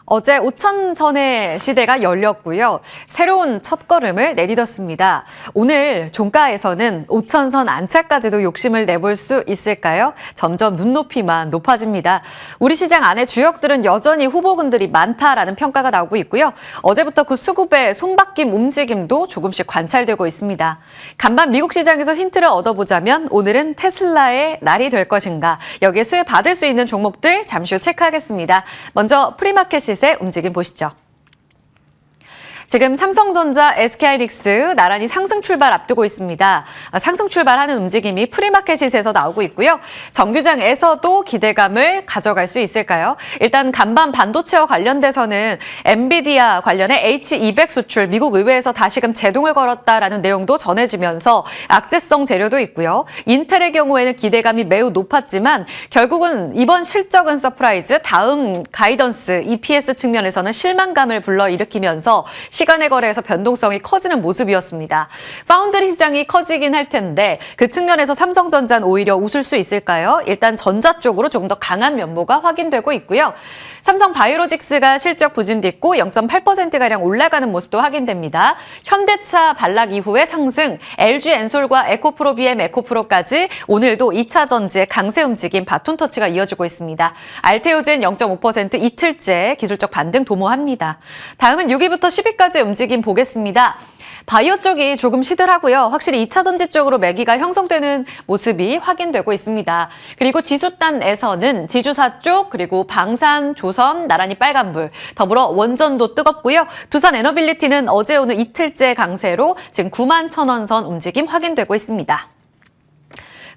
어제 5천선의 시대가 열렸고요. 새로운 첫걸음을 내딛었습니다. 오늘 종가에서는 5천선 안착까지도 욕심을 내볼 수 있을까요? 점점 눈높이만 높아집니다. 우리 시장 안에 주역들은 여전히 후보군들이 많다라는 평가가 나오고 있고요. 어제부터 그 수급의 손바뀜 움직임도 조금씩 관찰되고 있습니다. 간밤 미국 시장에서 힌트를 얻어보자면 오늘은 테슬라의 날이 될 것인가? 여기에 수혜 받을 수 있는 종목들 잠시 후 체크하겠습니다. 먼저 프리마켓 시세 움직임 보시죠. 지금 삼성전자, SK하이닉스 나란히 상승 출발 앞두고 있습니다. 상승 출발하는 움직임이 프리마켓 시세에서 나오고 있고요. 정규장에서도 기대감을 가져갈 수 있을까요? 일단 간밤 반도체와 관련돼서는 엔비디아 관련해 H200 수출 미국 의회에서 다시금 제동을 걸었다라는 내용도 전해지면서 악재성 재료도 있고요. 인텔의 경우에는 기대감이 매우 높았지만 결국은 이번 실적은 서프라이즈, 다음 가이던스, EPS 측면에서는 실망감을 불러일으키면서 시간의 거래에서 변동성이 커지는 모습이었습니다. 파운드리 시장이 커지긴 할 텐데 그 측면에서 삼성전자는 오히려 웃을 수 있을까요? 일단 전자 쪽으로 조금 더 강한 면모가 확인되고 있고요. 삼성 바이오로직스가 실적 부진 딛고 0.8%가량 올라가는 모습도 확인됩니다. 현대차 반락 이후의 상승, LG 엔솔과 에코프로 BM, 에코프로까지 오늘도 2차 전지의 강세 움직임 바톤 터치가 이어지고 있습니다. 알테오젠 0.5% 이틀째 기술적 반등 도모합니다. 다음은 6위부터 10위까지 움직임 보겠습니다. 바이오 쪽이 조금 시들하고요. 확실히 2차 전지 쪽으로 매기가 형성되는 모습이 확인되고 있습니다. 그리고 지수단에서는 지주사 쪽 그리고 방산, 조선 나란히 빨간불, 더불어 원전도 뜨겁고요. 두산 에너빌리티는 어제 오늘 이틀째 강세로 지금 91,000원 선 움직임 확인되고 있습니다.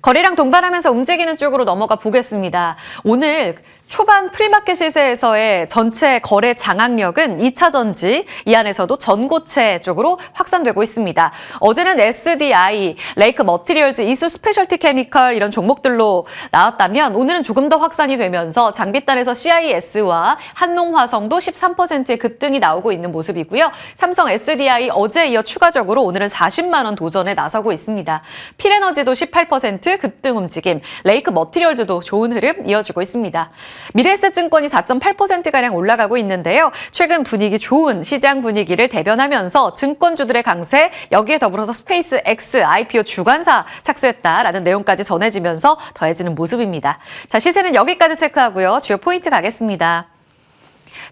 거래량 동반하면서 움직이는 쪽으로 넘어가 보겠습니다. 오늘 초반 프리마켓 시세에서의 전체 거래 장악력은 2차 전지, 이 안에서도 전고체 쪽으로 확산되고 있습니다. 어제는 SDI, 레이크 머티리얼즈, 이수 스페셜티 케미컬 이런 종목들로 나왔다면 오늘은 조금 더 확산이 되면서 장비단에서 CIS와 한농화성도 13%의 급등이 나오고 있는 모습이고요. 삼성 SDI 어제에 이어 추가적으로 오늘은 40만 원 도전에 나서고 있습니다. 필에너지도 18% 급등 움직임, 레이크 머티리얼즈도 좋은 흐름 이어지고 있습니다. 미래에셋증권이 4.8%가량 올라가고 있는데요. 최근 분위기 좋은 시장 분위기를 대변하면서 증권주들의 강세, 여기에 더불어서 스페이스 X IPO 주관사 착수했다라는 내용까지 전해지면서 더해지는 모습입니다. 자, 시세는 여기까지 체크하고요. 주요 포인트 가겠습니다.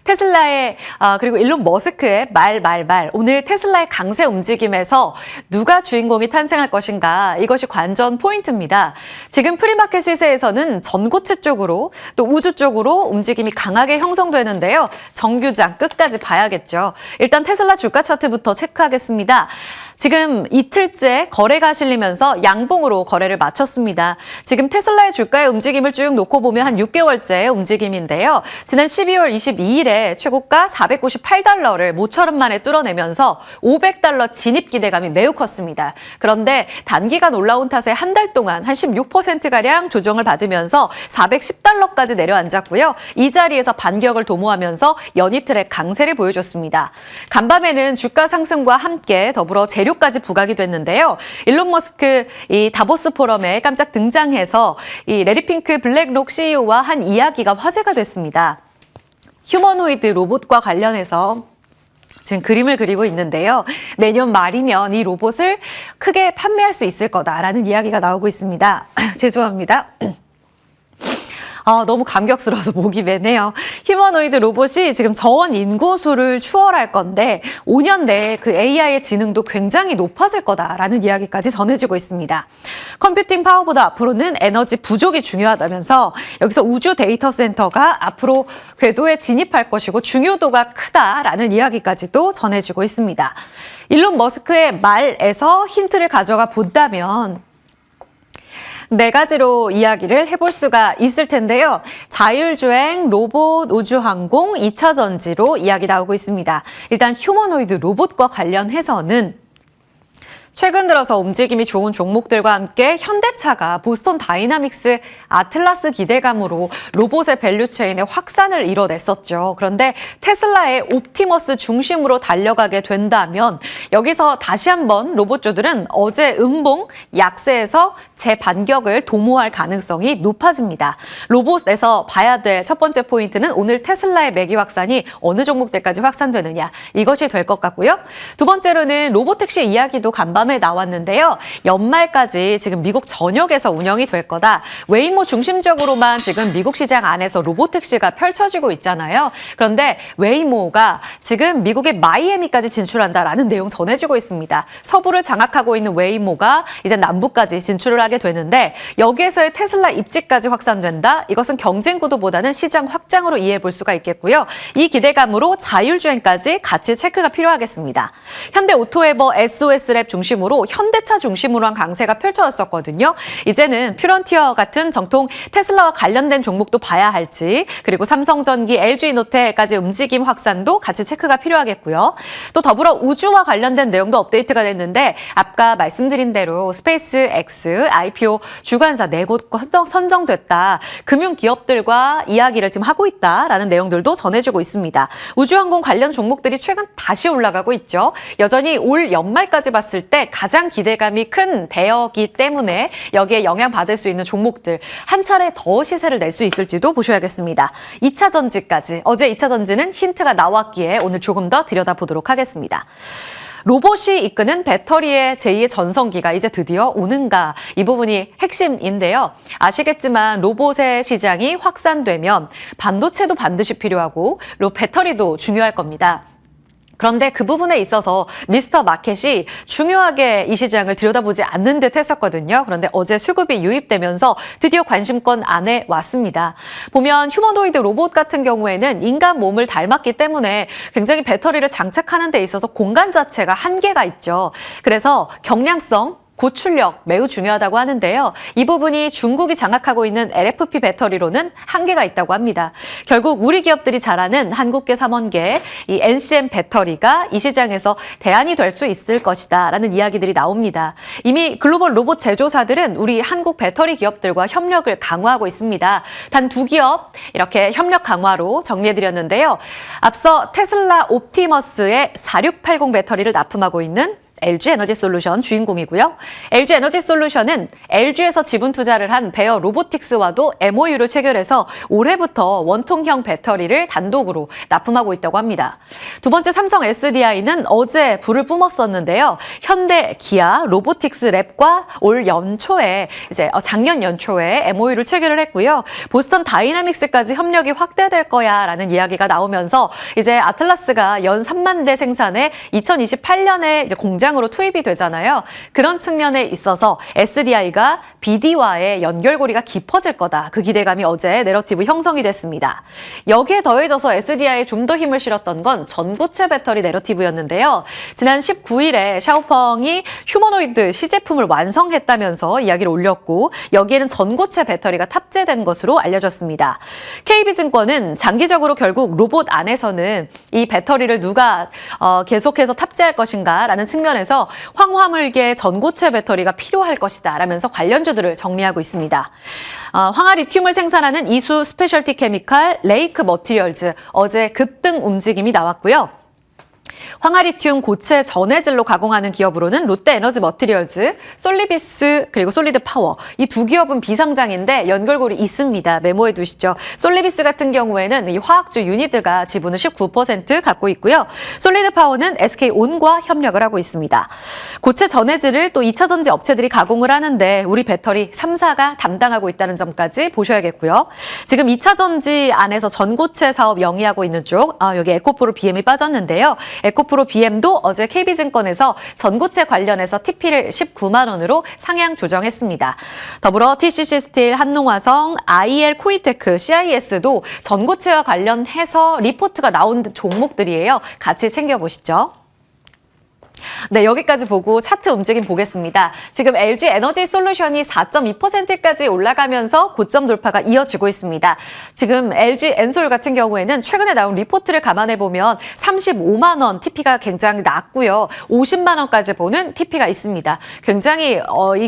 테슬라의 그리고 일론 머스크의 말. 오늘 테슬라의 강세 움직임에서 누가 주인공이 탄생할 것인가, 이것이 관전 포인트입니다. 지금 프리마켓 시세에서는 전고체 쪽으로 또 우주 쪽으로 움직임이 강하게 형성되는데요. 정규장 끝까지 봐야겠죠. 일단 테슬라 주가 차트부터 체크하겠습니다. 지금 이틀째 거래가 실리면서 양봉으로 거래를 마쳤습니다. 지금 테슬라의 주가의 움직임을 쭉 놓고 보면 한 6개월째 움직임인데요. 지난 12월 22일에 최고가 498달러를 모처럼 만에 뚫어내면서 500달러 진입 기대감이 매우 컸습니다. 그런데 단기간 올라온 탓에 한 달 동안 한 16%가량 조정을 받으면서 410달러까지 내려앉았고요. 이 자리에서 반격을 도모하면서 연이 틀의 강세를 보여줬습니다. 간밤에는 주가 상승과 함께 더불어 재료까지 부각이 됐는데요. 일론 머스크 이 다보스 포럼에 깜짝 등장해서 이 레리 핑크 블랙록 CEO와 한 이야기가 화제가 됐습니다. 휴머노이드 로봇과 관련해서 지금 그림을 그리고 있는데요. 내년 말이면 이 로봇을 크게 판매할 수 있을 거다라는 이야기가 나오고 있습니다. 죄송합니다. 너무 감격스러워서 목이 메네요. 휴머노이드 로봇이 지금 저원 인구수를 추월할 건데 5년 내에 그 AI의 지능도 굉장히 높아질 거다라는 이야기까지 전해지고 있습니다. 컴퓨팅 파워보다 앞으로는 에너지 부족이 중요하다면서 여기서 우주 데이터 센터가 앞으로 궤도에 진입할 것이고 중요도가 크다라는 이야기까지도 전해지고 있습니다. 일론 머스크의 말에서 힌트를 가져가 본다면 4가지로 이야기를 해볼 수가 있을 텐데요. 자율주행, 로봇, 우주항공, 2차 전지로 이야기 나오고 있습니다. 일단 휴머노이드 로봇과 관련해서는 최근 들어서 움직임이 좋은 종목들과 함께 현대차가 보스턴 다이나믹스 아틀라스 기대감으로 로봇의 밸류체인의 확산을 이뤄냈었죠. 그런데 테슬라의 옵티머스 중심으로 달려가게 된다면 여기서 다시 한번 로봇주들은 어제 음봉 약세에서 재반격을 도모할 가능성이 높아집니다. 로봇에서 봐야 될 첫 번째 포인트는 오늘 테슬라의 매기 확산이 어느 종목들까지 확산되느냐, 이것이 될 것 같고요. 두 번째로는 로보택시 이야기도 간밤에 나왔는데요. 연말까지 지금 미국 전역에서 운영이 될 거다. 웨이모 중심적으로만 지금 미국 시장 안에서 로보택시가 펼쳐지고 있잖아요. 그런데 웨이모가 지금 미국의 마이애미까지 진출한다라는 내용 전해지고 있습니다. 서부를 장악하고 있는 웨이모가 이제 남부까지 진출을 하게 되는데 여기에서의 테슬라 입지까지 확산된다. 이것은 경쟁 구도보다는 시장 확장으로 이해해 볼 수가 있겠고요. 이 기대감으로 자율주행까지 같이 체크가 필요하겠습니다. 현대 오토에버 SOS랩 중심으로 현대차 중심으로 한 강세가 펼쳐졌었거든요. 이제는 퓨런티어 같은 정통 테슬라와 관련된 종목도 봐야 할지, 그리고 삼성전기, LG노태까지 움직임 확산도 같이 체크가 필요하겠고요. 또 더불어 우주와 관련된 내용도 업데이트가 됐는데 아까 말씀드린 대로 스페이스X IPO 주관사 4곳 선정됐다. 금융기업들과 이야기를 지금 하고 있다라는 내용들도 전해지고 있습니다. 우주항공 관련 종목들이 최근 다시 올라가고 있죠. 여전히 올 연말까지 봤을 때 가장 기대감이 큰 대여기 때문에 여기에 영향받을 수 있는 종목들 한 차례 더 시세를 낼 수 있을지도 보셔야겠습니다. 2차 전지까지, 어제 2차 전지는 힌트가 나왔기에 오늘 조금 더 들여다보도록 하겠습니다. 로봇이 이끄는 배터리의 제2의 전성기가 이제 드디어 오는가, 이 부분이 핵심인데요. 아시겠지만 로봇의 시장이 확산되면 반도체도 반드시 필요하고 배터리도 중요할 겁니다. 그런데 그 부분에 있어서 미스터 마켓이 중요하게 이 시장을 들여다보지 않는 듯 했었거든요. 그런데 어제 수급이 유입되면서 드디어 관심권 안에 왔습니다. 보면 휴머노이드 로봇 같은 경우에는 인간 몸을 닮았기 때문에 굉장히 배터리를 장착하는 데 있어서 공간 자체가 한계가 있죠. 그래서 경량성, 고출력 매우 중요하다고 하는데요. 이 부분이 중국이 장악하고 있는 LFP 배터리로는 한계가 있다고 합니다. 결국 우리 기업들이 잘하는 한국계, 삼원계, 이 NCM 배터리가 이 시장에서 대안이 될 수 있을 것이다 라는 이야기들이 나옵니다. 이미 글로벌 로봇 제조사들은 우리 한국 배터리 기업들과 협력을 강화하고 있습니다. 단 2기업 이렇게 협력 강화로 정리해드렸는데요. 앞서 테슬라 옵티머스의 4680 배터리를 납품하고 있는 LG에너지솔루션 주인공이고요. LG에너지솔루션은 LG에서 지분 투자를 한 베어 로보틱스와도 MOU를 체결해서 올해부터 원통형 배터리를 단독으로 납품하고 있다고 합니다. 두 번째 삼성 SDI는 어제 불을 뿜었었는데요. 현대, 기아, 로보틱스 랩과 올 연초에 작년 연초에 MOU를 체결을 했고요. 보스턴 다이나믹스까지 협력이 확대될 거야라는 이야기가 나오면서 이제 아틀라스가 연 3만 대 생산에 2028년에 이제 공장으로 투입이 되잖아요. 그런 측면에 있어서 SDI가 BD와의 연결고리가 깊어질 거다. 그 기대감이 어제 내러티브 형성이 됐습니다. 여기에 더해져서 SDI에 좀 더 힘을 실었던 건 전고체 배터리 내러티브였는데요. 지난 19일에 샤오펑이 휴머노이드 시제품을 완성했다면서 이야기를 올렸고 여기에는 전고체 배터리가 탑재된 것으로 알려졌습니다. KB증권은 장기적으로 결국 로봇 안에서는 이 배터리를 누가 계속해서 탑재할 것인가라는 측면에서 황화물계 전고체 배터리가 필요할 것이다 라면서 관련주들을 정리하고 있습니다. 황화 리튬을 생산하는 이수 스페셜티 케미칼, 레이크 머티리얼즈 어제 급등 움직임이 나왔고요. 황화리튬 고체 전해질로 가공하는 기업으로는 롯데에너지 머티리얼즈, 솔리비스 그리고 솔리드파워 이 2기업은 비상장인데 연결고리 있습니다. 메모해 두시죠. 솔리비스 같은 경우에는 이 화학주 유니드가 지분을 19% 갖고 있고요. 솔리드파워는 SK온과 협력을 하고 있습니다. 고체 전해질을 또 2차 전지 업체들이 가공을 하는데 우리 배터리 3사가 담당하고 있다는 점까지 보셔야겠고요. 지금 2차 전지 안에서 전고체 사업 영위하고 있는 쪽, 여기 에코프로 BM이 빠졌는데요. 에코프로 BM도 어제 KB증권에서 전고체 관련해서 TP를 19만 원으로 상향 조정했습니다. 더불어 TCC 스틸, 한농화성, IL 코이테크, CIS도 전고체와 관련해서 리포트가 나온 종목들이에요. 같이 챙겨보시죠. 네, 여기까지 보고 차트 움직임 보겠습니다. 지금 LG 에너지 솔루션이 4.2%까지 올라가면서 고점 돌파가 이어지고 있습니다. 지금 LG 엔솔 같은 경우에는 최근에 나온 리포트를 감안해 보면 35만 원 TP가 굉장히 낮고요. 50만 원까지 보는 TP가 있습니다. 굉장히 이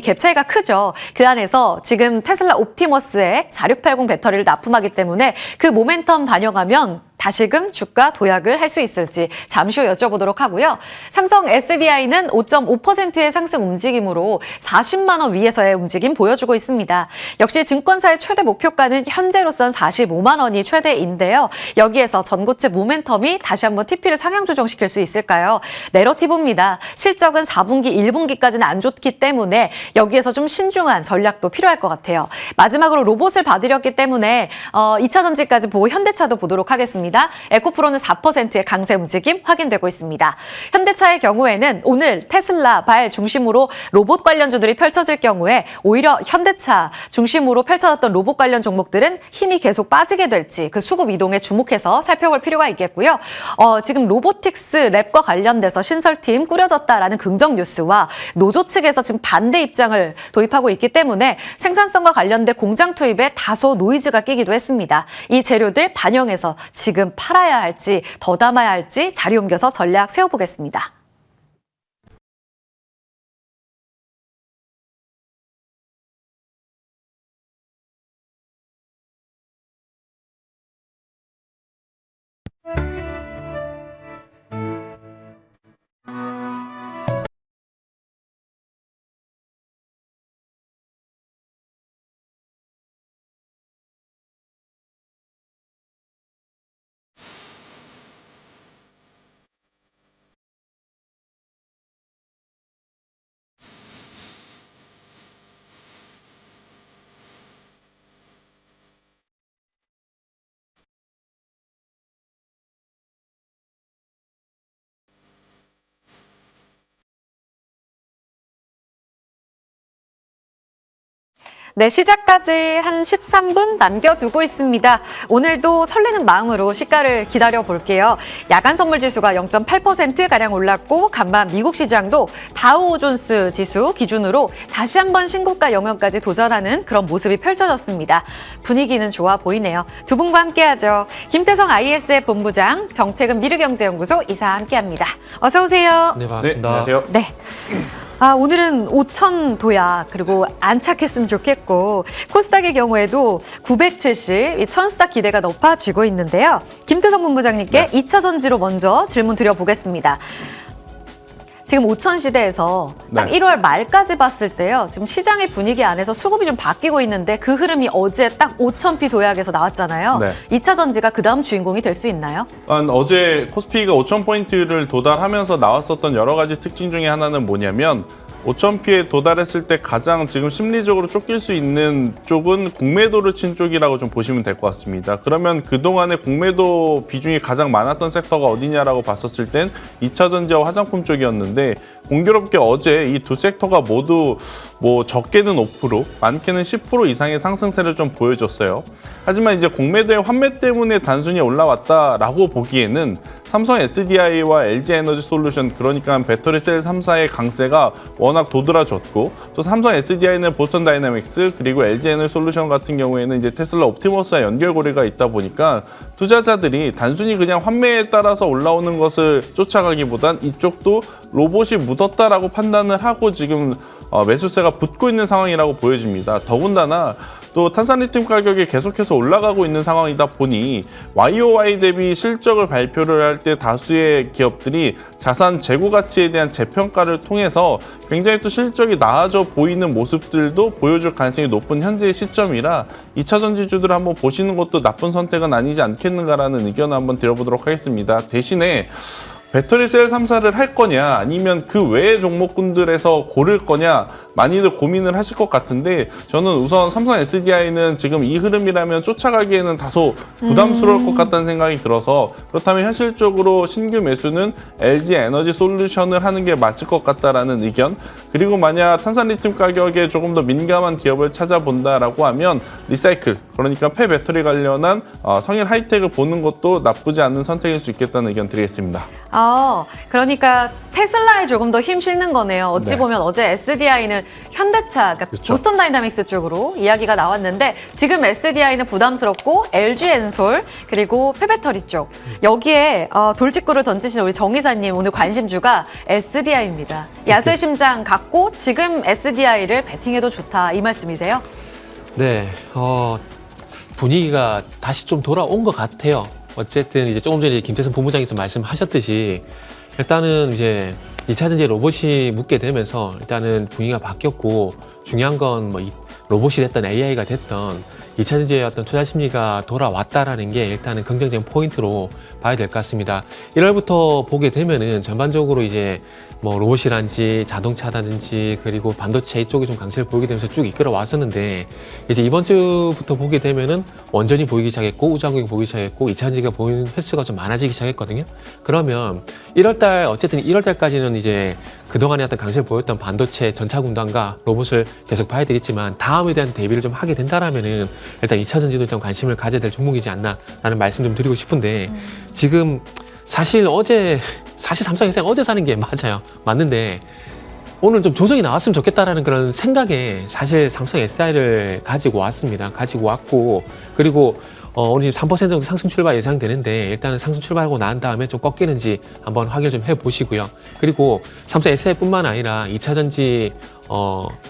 갭 차이가 크죠. 그 안에서 지금 테슬라 옵티머스에 4680 배터리를 납품하기 때문에 그 모멘텀 반영하면 다시금 주가 도약을 할 수 있을지 잠시 후 여쭤보도록 하고요. 삼성 SDI는 5.5%의 상승 움직임으로 40만 원 위에서의 움직임 보여주고 있습니다. 역시 증권사의 최대 목표가는 현재로선 45만 원이 최대인데요. 여기에서 전고체 모멘텀이 다시 한번 TP를 상향 조정시킬 수 있을까요? 내러티브입니다. 실적은 4분기, 1분기까지는 안 좋기 때문에 여기에서 좀 신중한 전략도 필요할 것 같아요. 마지막으로 로봇을 받으렸기 때문에 2차 전지까지 보고 현대차도 보도록 하겠습니다. 에코프로는 4%의 강세 움직임 확인되고 있습니다. 현대차의 경우에는 오늘 테슬라 발 중심으로 로봇 관련주들이 펼쳐질 경우에 오히려 현대차 중심으로 펼쳐졌던 로봇 관련 종목들은 힘이 계속 빠지게 될지 그 수급 이동에 주목해서 살펴볼 필요가 있겠고요. 지금 로보틱스 랩과 관련돼서 신설팀 꾸려졌다라는 긍정 뉴스와 노조 측에서 지금 반대 입장을 도입하고 있기 때문에 생산성과 관련된 공장 투입에 다소 노이즈가 끼기도 했습니다. 이 재료들 반영해서 지금 팔아야 할지 더 담아야 할지 자리 옮겨서 전략 세워보겠습니다. 네, 시작까지 한 13분 남겨두고 있습니다. 오늘도 설레는 마음으로 시가를 기다려볼게요. 야간 선물 지수가 0.8%가량 올랐고 간밤 미국 시장도 다우존스 지수 기준으로 다시 한번 신고가 영역까지 도전하는 그런 모습이 펼쳐졌습니다. 분위기는 좋아 보이네요. 두 분과 함께하죠. 김태성 ISF 본부장, 정태근 미르경제연구소 이사 함께합니다. 어서 오세요. 네, 반갑습니다. 네, 안녕하세요. 네. 오늘은 5천 도약 그리고 안착했으면 좋겠고 코스닥의 경우에도 970, 이 천스닥 기대가 높아지고 있는데요. 김태성 본부장님께 네. 2차 전지로 먼저 질문 드려보겠습니다. 지금 5천 시대에서 딱 네. 1월 말까지 봤을 때요. 지금 시장의 분위기 안에서 수급이 좀 바뀌고 있는데 그 흐름이 어제 딱 5,000피 도약에서 나왔잖아요. 네. 2차 전지가 그 다음 주인공이 될 수 있나요? 어제 코스피가 5,000포인트를 도달하면서 나왔었던 여러 가지 특징 중에 하나는 뭐냐면 5,000피에 도달했을 때 가장 지금 심리적으로 쫓길 수 있는 쪽은 공매도를 친 쪽이라고 좀 보시면 될 것 같습니다. 그러면 그동안에 공매도 비중이 가장 많았던 섹터가 어디냐라고 봤었을 땐 2차 전지와 화장품 쪽이었는데 공교롭게 어제 이 두 섹터가 모두 뭐 적게는 5%, 많게는 10% 이상의 상승세를 좀 보여줬어요. 하지만 이제 공매도의 환매 때문에 단순히 올라왔다라고 보기에는 삼성 SDI와 LG 에너지 솔루션, 그러니까 배터리 셀 3사의 강세가 워낙 도드라졌고, 또 삼성 SDI는 보스턴 다이내믹스, 그리고 LG 에너지 솔루션 같은 경우에는 이제 테슬라 옵티머스와 연결고리가 있다 보니까 투자자들이 단순히 그냥 환매에 따라서 올라오는 것을 쫓아가기보단 이쪽도 로봇이 묻었다라고 판단을 하고 지금 매수세가 붙고 있는 상황이라고 보여집니다. 더군다나 또 탄산리튬 가격이 계속해서 올라가고 있는 상황이다 보니 YOY 대비 실적을 발표를 할 때 다수의 기업들이 자산 재고 가치에 대한 재평가를 통해서 굉장히 또 실적이 나아져 보이는 모습들도 보여줄 가능성이 높은 현재의 시점이라 2차 전지주들을 한번 보시는 것도 나쁜 선택은 아니지 않겠는가라는 의견을 한번 드려보도록 하겠습니다. 대신에 배터리 셀 3사를 할 거냐 아니면 그 외의 종목군들에서 고를 거냐 많이들 고민을 하실 것 같은데, 저는 우선 삼성 SDI는 지금 이 흐름이라면 쫓아가기에는 다소 부담스러울 것 같다는 생각이 들어서, 그렇다면 현실적으로 신규 매수는 LG 에너지 솔루션을 하는 게 맞을 것 같다라는 의견, 그리고 만약 탄산리튬 가격에 조금 더 민감한 기업을 찾아본다라고 하면 리사이클, 그러니까 폐배터리 관련한 성일 하이텍을 보는 것도 나쁘지 않은 선택일 수 있겠다는 의견 드리겠습니다. 그러니까 테슬라에 조금 더 힘 실는 거네요. 어찌 네. 보면 어제 SDI는 현대차, 그러니까 그렇죠. 보스턴 다이나믹스 쪽으로 이야기가 나왔는데 지금 SDI는 부담스럽고 LG 엔솔 그리고 폐배터리 쪽 여기에 돌직구를 던지신 우리 정 이사님 오늘 관심주가 SDI입니다. 야수의 심장 갖고 지금 SDI를 베팅해도 좋다 이 말씀이세요? 네, 분위기가 다시 좀 돌아온 것 같아요. 어쨌든 이제 조금 전에 김태선 본부장님께서 말씀하셨듯이 일단은 이제 2차 전지에 로봇이 묻게 되면서 일단은 분위기가 바뀌었고 중요한 건 뭐 로봇이 됐던 AI가 됐던 2차 전지의 어떤 투자 심리가 돌아왔다라는 게 일단은 긍정적인 포인트로 봐야 될 것 같습니다. 1월부터 보게 되면은 전반적으로 이제 뭐 로봇이란지 자동차라든지 그리고 반도체 이쪽이 좀 강세를 보이게 되면서 쭉 이끌어 왔었는데 이제 이번 주부터 보게 되면은 원전이 보이기 시작했고 우주항공이 보이기 시작했고 2차 전지가 보이는 횟수가 좀 많아지기 시작했거든요. 그러면 1월달 어쨌든 1월달까지는 이제 그동안에 어떤 강세를 보였던 반도체 전차 군단과 로봇을 계속 봐야 되겠지만 다음에 대한 대비를 좀 하게 된다라면은 일단 2차 전지도 좀 관심을 가져야 될 종목이지 않나라는 말씀 좀 드리고 싶은데 지금 사실 삼성에서 어제 사는 게 맞는데 오늘 좀 조정이 나왔으면 좋겠다라는 그런 생각에 사실 삼성 SI를 가지고 왔습니다. 가지고 왔고 그리고 오늘 지금 3% 정도 상승 출발 예상되는데 일단은 상승 출발하고 난 다음에 좀 꺾이는지 한번 확인을 좀 해보시고요. 그리고 삼성 SI뿐만 아니라 2차 전지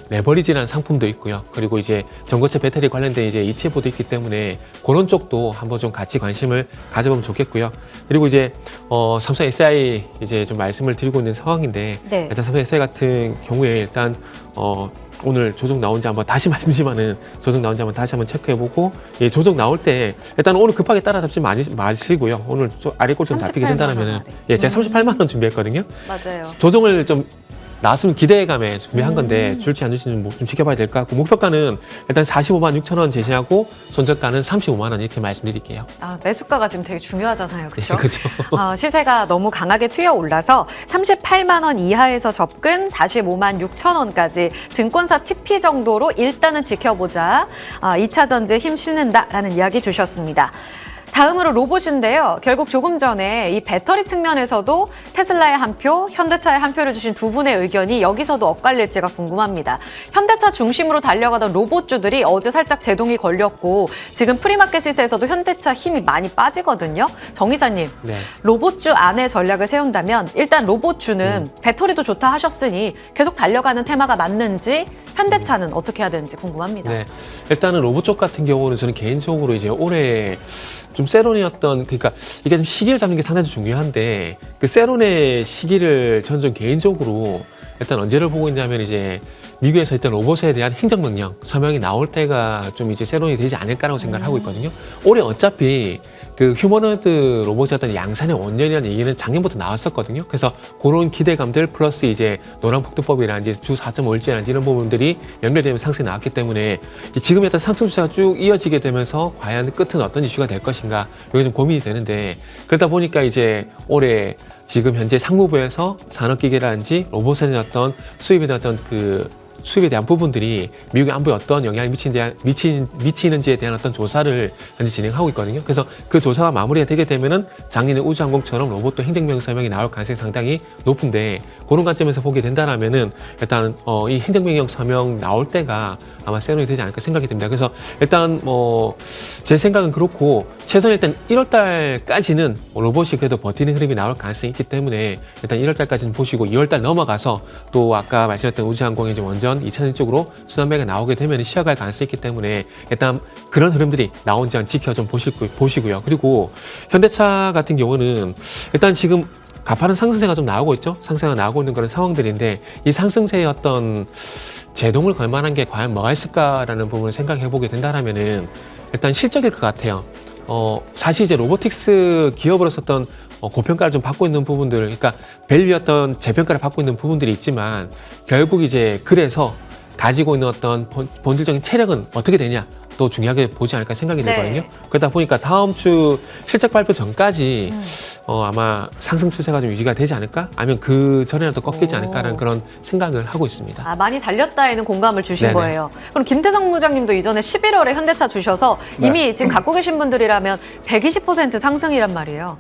레버리지라는 상품도 있고요. 그리고 이제 전고체 배터리 관련된 이제 ETF도 있기 때문에 그런 쪽도 한번 좀 같이 관심을 가져보면 좋겠고요. 그리고 이제 삼성 SI 이제 좀 말씀을 드리고 있는 상황인데 네. 일단 삼성 SI 같은 경우에 일단 오늘 조정 나온지 한번 다시 말씀드리지만은 조정 나온지 한번 다시 한번 체크해보고 예, 조정 나올 때 일단 오늘 급하게 따라잡지 마시고요. 오늘 아래 꼴 좀 잡히게 38만 원 된다면은 아래. 예, 제가 38만 원 준비했거든요. 맞아요. 조정을 좀 나왔으면 기대감에 준비한 건데 줄지 안 줄지는 좀 지켜봐야 될 것 같고 목표가는 일단 45만 6천 원 제시하고 손절가는 35만 원 이렇게 말씀드릴게요. 매수가가 지금 되게 중요하잖아요. 그렇죠? 그렇죠. 시세가 너무 강하게 튀어 올라서 38만 원 이하에서 접근 45만 6천 원까지 증권사 TP 정도로 일단은 지켜보자. 2차 전지에 힘 실는다라는 이야기 주셨습니다. 다음으로 로봇인데요. 결국 조금 전에 이 배터리 측면에서도 테슬라의 한 표, 현대차의 한 표를 주신 두 분의 의견이 여기서도 엇갈릴지가 궁금합니다. 현대차 중심으로 달려가던 로봇주들이 어제 살짝 제동이 걸렸고 지금 프리마켓 시세에서도 현대차 힘이 많이 빠지거든요. 정 이사님, 네. 로봇주 안에 전략을 세운다면 일단 로봇주는 배터리도 좋다 하셨으니 계속 달려가는 테마가 맞는지 현대차는 어떻게 해야 되는지 궁금합니다. 네. 일단은 로봇 쪽 같은 경우는 저는 개인적으로 이제 올해 좀 세론이었던 그러니까 이게 좀 시기를 잡는 게 상당히 중요한데 그 세론의 시기를 저는 좀 개인적으로 일단 언제를 보고 있냐면 이제 미국에서 일단 로봇에 대한 행정명령 서명이 나올 때가 좀 이제 세론이 되지 않을까라고 생각을 하고 있거든요. 올해 어차피 그 휴머노이드 로봇의 어떤 양산의 원년이라는 얘기는 작년부터 나왔었거든요. 그래서 그런 기대감들 플러스 이제 노란폭등법이라든지 주 4.5일제라든지 이런 부분들이 연결되면서 상승이 나왔기 때문에 지금 어떤 상승 추세가 쭉 이어지게 되면서 과연 끝은 어떤 이슈가 될 것인가 이게 좀 고민이 되는데 그러다 보니까 이제 올해 지금 현재 상무부에서 산업기계라든지 로봇에 대한 어떤 수입에 대한 어떤 그 수입에 대한 부분들이 미국의 안보에 어떤 영향을 미치는지에 대한 어떤 조사를 현재 진행하고 있거든요. 그래서 그 조사가 마무리가 되게 되면은 작년에 우주항공처럼 로봇도 행정명령 서명이 나올 가능성이 상당히 높은데 그런 관점에서 보게 된다라면은 일단 이 행정명령 서명 나올 때가 아마 세론이 되지 않을까 생각이 듭니다. 그래서 일단 제 생각은 그렇고 최소한 일단 1월달까지는 로봇이 그래도 버티는 흐름이 나올 가능성이 있기 때문에 일단 1월달까지는 보시고 2월달 넘어가서 또 아까 말씀했던 우주항공의 이제 원전 2차전 쪽으로 순환매가 나오게 되면 쉬어갈 가능성이 있기 때문에 일단 그런 흐름들이 나온지 안 지켜 좀 보시고요. 그리고 현대차 같은 경우는 일단 지금 가파른 상승세가 좀 나오고 있죠. 상승세가 나오고 있는 그런 상황들인데 이 상승세의 어떤 제동을 걸 만한 게 과연 뭐가 있을까라는 부분을 생각해 보게 된다라면은 일단 실적일 것 같아요. 사실 이제 로보틱스 기업으로서 어떤 고평가를 좀 받고 있는 부분들, 그러니까 밸류의 어떤 재평가를 받고 있는 부분들이 있지만 결국 이제 그래서 가지고 있는 어떤 본질적인 체력은 어떻게 되냐 또 중요하게 보지 않을까 생각이 들거든요. 그러다 보니까 다음 주 실적 발표 전까지 아마 상승 추세가 좀 유지가 되지 않을까? 아니면 그 전에라도 꺾이지 않을까라는 그런 생각을 하고 있습니다. 많이 달렸다에는 공감을 주신 네네. 거예요. 그럼 김태성 부장님도 이전에 11월에 현대차 주셔서 이미 지금 갖고 계신 분들이라면 120% 상승이란 말이에요.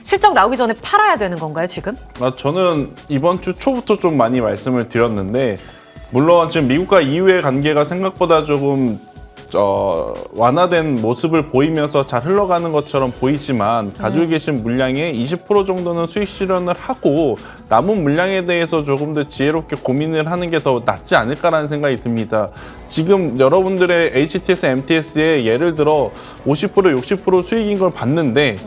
실적 나오기 전에 팔아야 되는 건가요, 지금? 저는 이번 주 초부터 좀 많이 말씀을 드렸는데 물론 지금 미국과 EU의 관계가 생각보다 조금 완화된 모습을 보이면서 잘 흘러가는 것처럼 보이지만 가지고 계신 물량의 20% 정도는 수익 실현을 하고 남은 물량에 대해서 조금 더 지혜롭게 고민을 하는 게 더 낫지 않을까라는 생각이 듭니다. 지금 여러분들의 HTS, MTS에 예를 들어 50%, 60% 수익인 걸 봤는데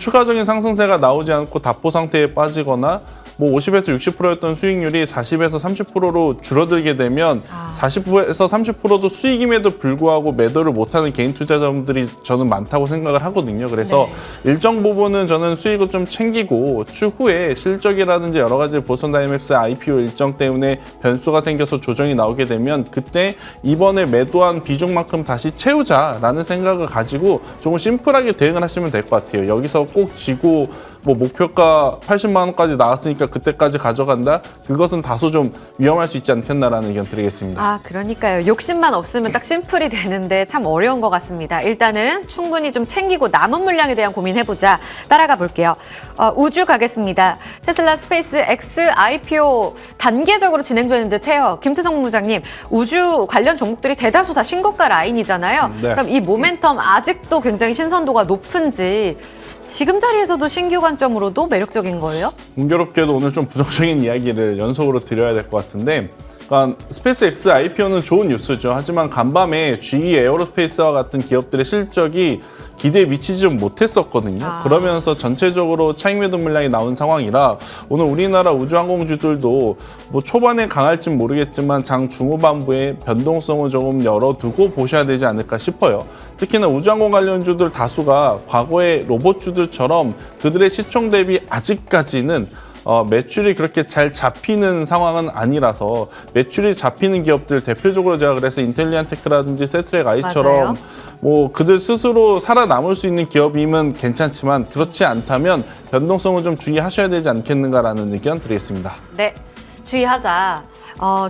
추가적인 상승세가 나오지 않고 답보 상태에 빠지거나 뭐 50에서 60%였던 수익률이 40에서 30%로 줄어들게 되면 40에서 30%도 수익임에도 불구하고 매도를 못하는 개인 투자자분들이 저는 많다고 생각을 하거든요. 그래서 일정 부분은 저는 수익을 좀 챙기고 추후에 실적이라든지 여러 가지 보선 다이맥스 IPO 일정 때문에 변수가 생겨서 조정이 나오게 되면 그때 이번에 매도한 비중만큼 다시 채우자라는 생각을 가지고 조금 심플하게 대응을 하시면 될 것 같아요. 여기서 꼭 지고 뭐 목표가 80만 원까지 나왔으니까 그때까지 가져간다? 그것은 다소 좀 위험할 수 있지 않겠나라는 의견 드리겠습니다. 아, 그러니까요. 욕심만 없으면 딱 심플이 되는데 참 어려운 것 같습니다. 일단은 충분히 좀 챙기고 남은 물량에 대한 고민해보자. 따라가 볼게요. 우주 가겠습니다. 테슬라 스페이스 X IPO 단계적으로 진행되는 듯해요. 김태성 본부장님, 우주 관련 종목들이 대다수 다 신고가 라인이잖아요. 네. 그럼 이 모멘텀 아직도 굉장히 신선도가 높은지 지금 자리에서도 신규 관점으로도 매력적인 거예요? 공교롭게도 오늘 좀 부정적인 이야기를 연속으로 드려야 될 것 같은데 그러니까 스페이스 X IPO는 좋은 뉴스죠. 하지만 간밤에 GE 에어로스페이스와 같은 기업들의 실적이 기대에 미치지 못했었거든요. 그러면서 전체적으로 차익 매도 물량이 나온 상황이라 오늘 우리나라 우주항공주들도 뭐 초반에 강할진 모르겠지만 장 중후반부에 변동성을 조금 열어두고 보셔야 되지 않을까 싶어요. 특히나 우주항공 관련주들 다수가 과거의 로봇주들처럼 그들의 시총 대비 아직까지는 매출이 그렇게 잘 잡히는 상황은 아니라서 매출이 잡히는 기업들 대표적으로 제가 그래서 인텔리안테크라든지 세트랙 아이처럼 맞아요. 뭐 그들 스스로 살아남을 수 있는 기업이면 괜찮지만 그렇지 않다면 변동성을 좀 주의하셔야 되지 않겠는가라는 의견 드리겠습니다. 네, 주의하자.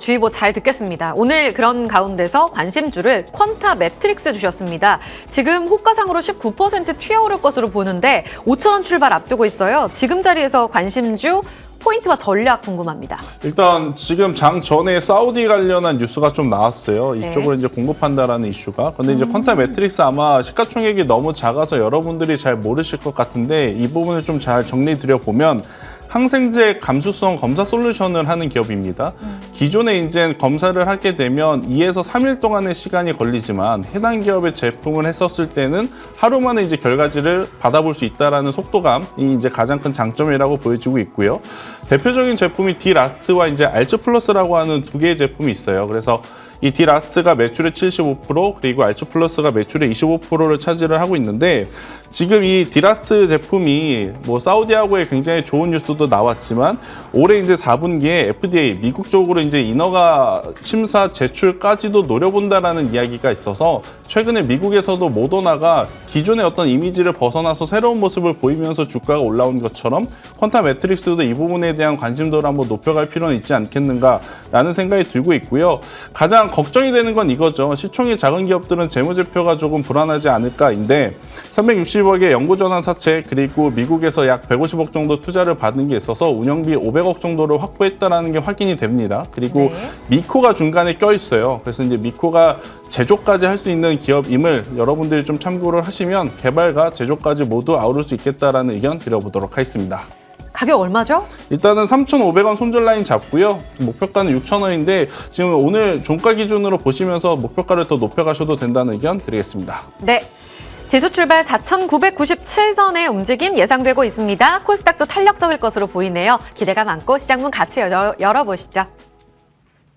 주의보 잘 듣겠습니다. 오늘 그런 가운데서 관심주를 퀀타 매트릭스 주셨습니다. 지금 호가상으로 19% 튀어오를 것으로 보는데 5,000원 출발 앞두고 있어요. 지금 자리에서 관심주 포인트와 전략 궁금합니다. 일단 지금 장 전에 사우디 관련한 뉴스가 좀 나왔어요. 네. 이쪽으로 이제 공급한다라는 이슈가. 근데 이제 퀀타 매트릭스 아마 시가총액이 너무 작아서 여러분들이 잘 모르실 것 같은데 이 부분을 좀 잘 정리 드려 보면 항생제 감수성 검사 솔루션을 하는 기업입니다. 기존에 이제 검사를 하게 되면 2에서 3일 동안의 시간이 걸리지만 해당 기업의 제품을 했었을 때는 하루 만에 이제 결과지를 받아볼 수 있다라는 속도감이 이제 가장 큰 장점이라고 보여지고 있고요. 대표적인 제품이 디라스트와 이제 알츠 플러스라고 하는 두 개의 제품이 있어요. 그래서 이 디라스트가 매출의 75% 그리고 알츠 플러스가 매출의 25%를 차지를 하고 있는데 지금 이 디라스트 제품이 뭐 사우디하고의 굉장히 좋은 뉴스도 나왔지만 올해 이제 4분기에 FDA 미국 쪽으로 이제 인허가 심사 제출까지도 노려본다라는 이야기가 있어서 최근에 미국에서도 모더나가 기존의 어떤 이미지를 벗어나서 새로운 모습을 보이면서 주가가 올라온 것처럼 퀀타 매트릭스도 이 부분에 대한 관심도를 한번 높여갈 필요는 있지 않겠는가라는 생각이 들고 있고요. 가장 걱정이 되는 건 이거죠. 시총이 작은 기업들은 재무제표가 조금 불안하지 않을까인데 360억의 연구전환 사채 그리고 미국에서 약 150억 정도 투자를 받은 게 있어서 운영비 500억 정도를 확보했다는 게 확인이 됩니다. 그리고 미코가 중간에 껴 있어요. 그래서 이제 미코가 제조까지 할 수 있는 기업임을 여러분들이 좀 참고를 하시면 개발과 제조까지 모두 아우를 수 있겠다라는 의견 드려보도록 하겠습니다. 가격 얼마죠? 일단은 3,500원 손절 라인 잡고요. 목표가는 6,000원인데 지금 오늘 종가 기준으로 보시면서 목표가를 더 높여가셔도 된다는 의견 드리겠습니다. 네. 지수 출발 4,997선의 움직임 예상되고 있습니다. 코스닥도 탄력적일 것으로 보이네요. 기대가 많고 시장문 같이 열어보시죠.